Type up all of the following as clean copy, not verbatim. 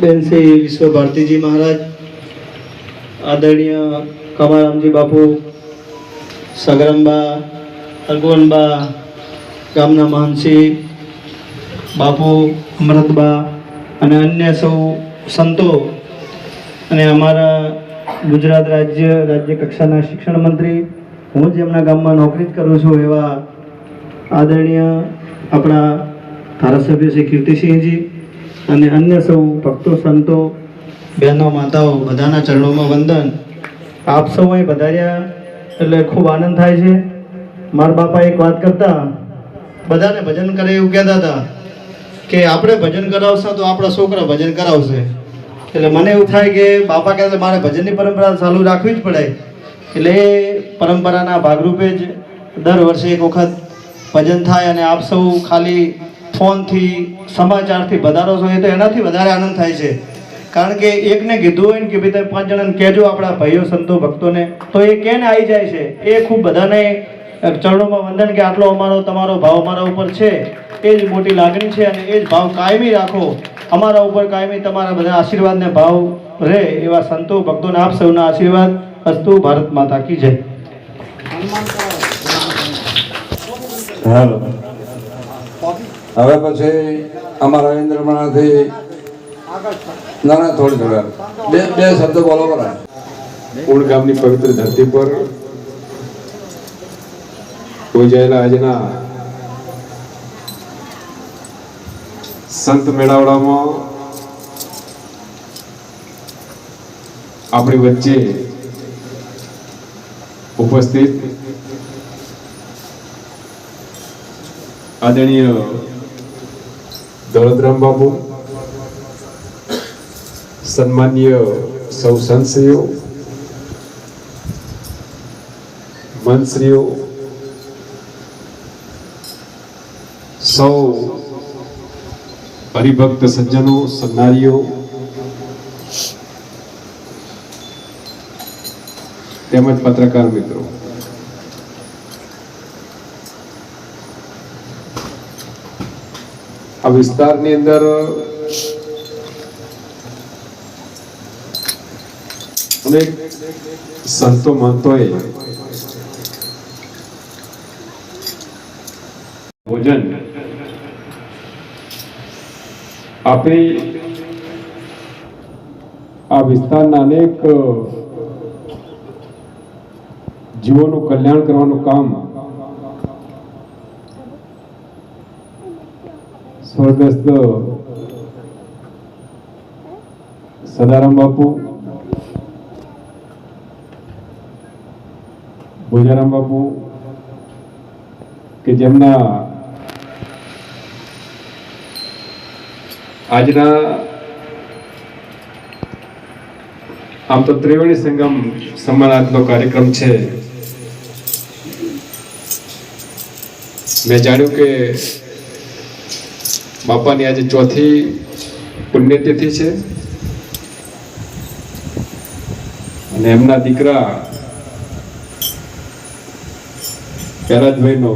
બેન શ્રી વિશ્વ ભારતીજી મહારાજ, આદરણીય કમારામજી બાપુ, સગરંબા, અગવનબા, ગામના મહંતશ્રી બાપુ, અમૃતબા અને અન્ય સૌ સંતો અને અમારા ગુજરાત રાજ્ય કક્ષાના શિક્ષણ મંત્રી, હું જેમના ગામમાં નોકરી જ કરું છું એવા આદરણીય આપણા ધારાસભ્ય શ્રી કીર્તિસિંહજી અને અન્ય સૌ ભક્તો, સંતો, બહેનો, માતાઓ બધાના ચરણોમાં વંદન. આપ સૌ અહીં પધાર્યા એટલે ખૂબ આનંદ થાય છે. મારા બાપા એક વાત કરતા, બધાને ભજન કરે એવું કહેતા હતા કે આપણે ભજન કરાવશે તો આપણા છોકરા ભજન કરાવશે. એટલે મને એવું થાય કે બાપા કહે મારે ભજનની પરંપરા ચાલુ રાખવી જ પડે. એટલે એ પરંપરાના ભાગરૂપે જ દર વર્ષે એક વખત ભજન થાય અને આપ સૌ ખાલી ફોનથી, સમાચારથી વધારો છો એ તો એનાથી વધારે આનંદ થાય છે. કારણ કે એકને કીધું હોય ને કે ભાઈ તમે 5 જણાને કહેજો આપણા ભાઈઓ, સંતો, ભક્તોને, તો એ કેને આવી જાય છે. એ ખૂબ બધાને ચરણોમાં વંદન કે આટલો અમારો તમારો ભાવ અમારા ઉપર છે, એ જ મોટી લાગણી છે અને એ જ ભાવ કાયમી રાખો. અમારા ઉપર કાયમી તમારા બધા આશીર્વાદને ભાવ રહે એવા સંતો, ભક્તોને આપ સૌના આશીર્વાદ. અસ્તુ. ભારત માતા કી જય. હાલો, હવે પછી અમારા રવિન્દ્રમાંથી ના થોડી બે શબ્દ બોલો. બરાબર. પૂર્ણ ગામની પવિત્ર ધરતી પર યોજાયેલા આજના સંત મેળાવડામાં આપણી વચ્ચે ઉપસ્થિત આદરણીય દોલતરામ બાપુ, સન્માનીય સૌ સંતશ્રીઓ, મંત્રીઓ, સૌ હરિભક્ત સજ્જનો, સન્નારીઓ, તેમજ પત્રકાર મિત્રો, આ વિસ્તારની અંદર અનેક સંતો મહંતોએ ભોજન આપણી આ વિસ્તારના અનેક જીવોનું કલ્યાણ કરવાનું કામ સ્વર્ગસ્થ સદારામ બાપુ, ભોજારામ બાપુ કે જેમના આજના આમ તો ત્રિવેણી સંગમ સન્માનાત્મક કાર્યક્રમ છે. મેં જાણ્યું કે બાપાની આજે 4થી પુણ્યતિથિ છે અને એમના દીકરા પહેરાજભાઈનો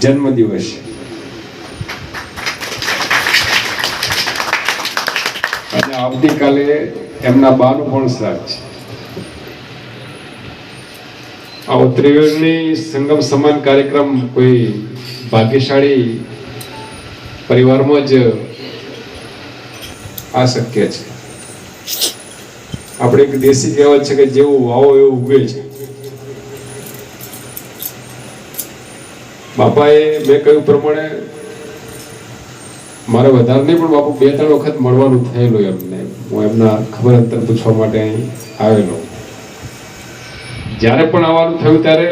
જન્મદિવસ. અને આવતીકાલે એમના બાનું પણ શ્રાદ્ધ છે. આવો ત્રિવેણી સંગમ સમાન કાર્યક્રમ કોઈ ભાગ્યશાળી પરિવારમાં જ આ શક્ય છે. આપણે એક દેશી કહેવત છે કે જેવું વાવો એવું ઉગે છે. બાપાએ મેં કહ્યું પ્રમાણે મારે વધારે નહીં પણ બાપુ 2-3 વખત મળવાનું થયેલું એમને. હું એમના ખબર અંતર પૂછવા માટે અહીં આવેલો. જ્યારે પણ આવવાનું થયું ત્યારે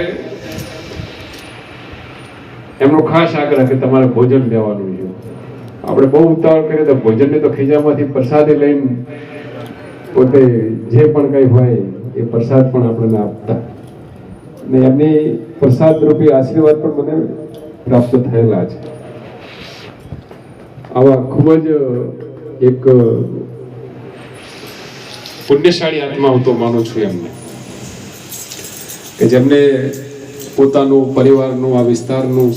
એમનો ખાસ આગ્રહ કે તમારે ભોજન લેવાનું છે. આપણે બહુ ઉતાવળ કરીએ તો ભોજનને તો ખીજામાંથી પ્રસાદે લઈને પોતે જે પણ કંઈ હોય એ પ્રસાદ પણ આપણને આપતા ને એમની પ્રસાદ રૂપી આશીર્વાદ પણ મને પ્રાપ્ત થયેલા છે. આવા ખૂબ જ એક પુણ્યશાળી આત્મા હું તો માનું છું એમને, કે જેમને પોતાનું પરિવારનું આ વિસ્તારનું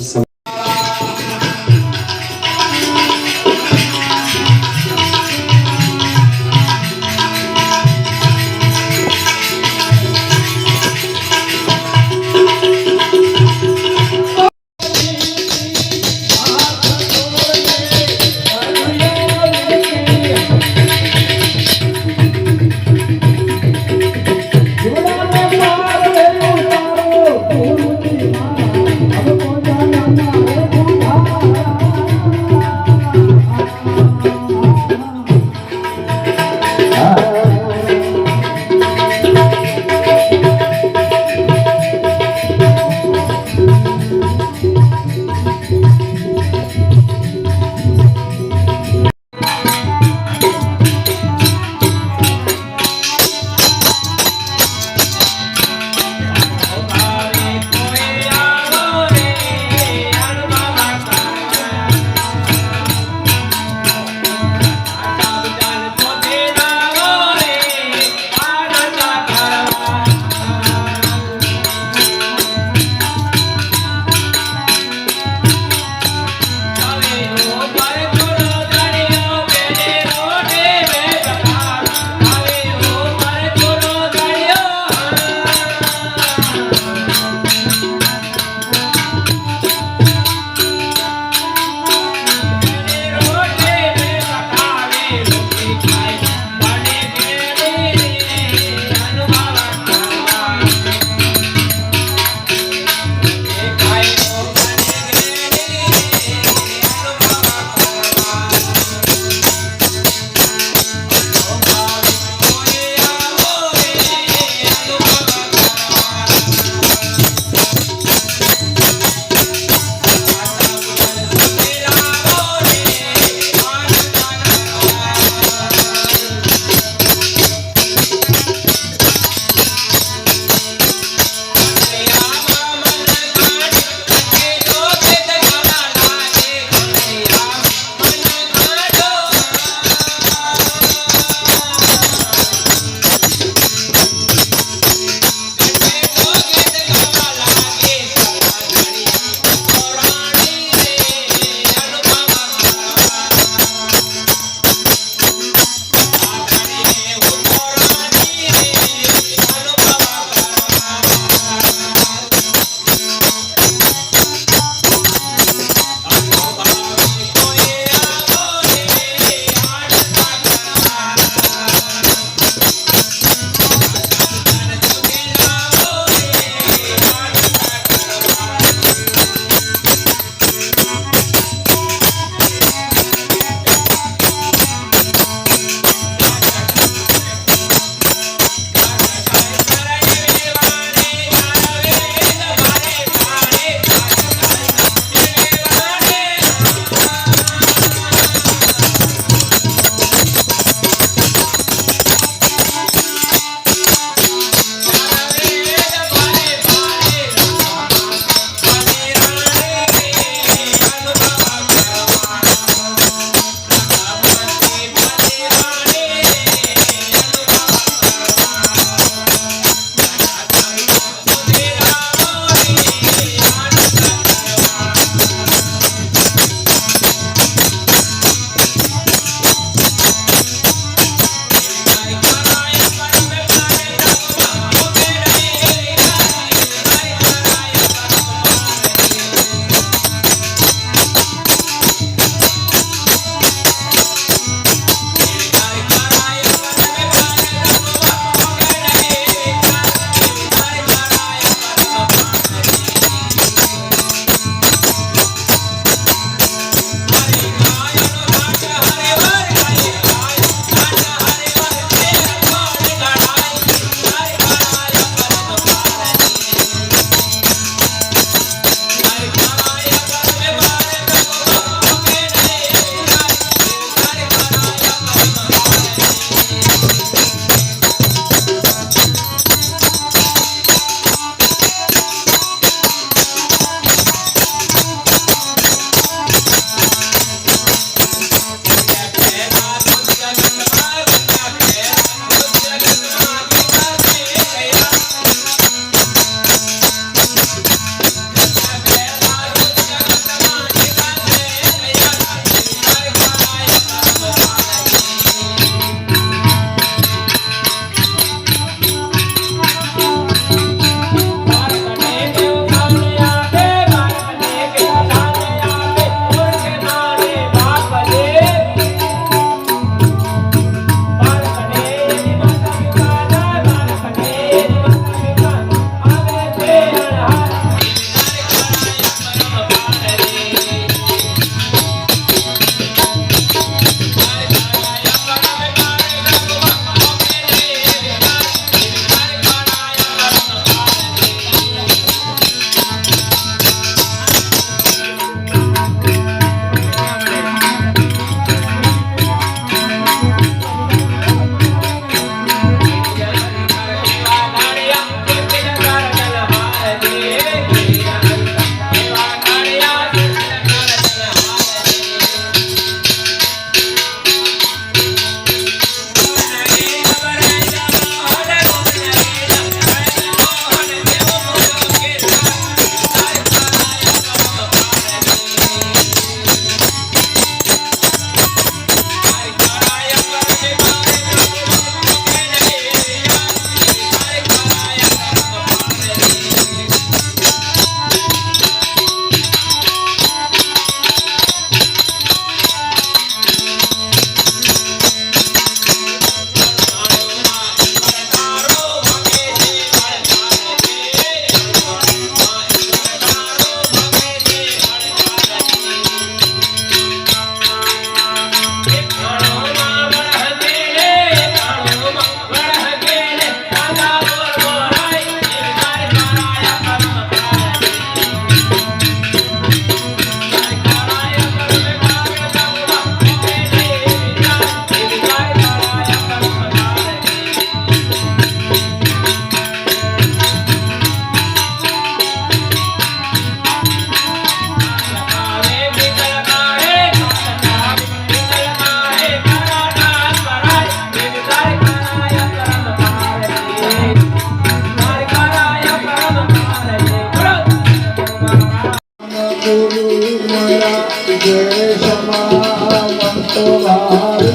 ગુરુ મારા જે સમાવંત ભાવે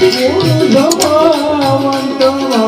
ગુરુ સમાવંત ભાવે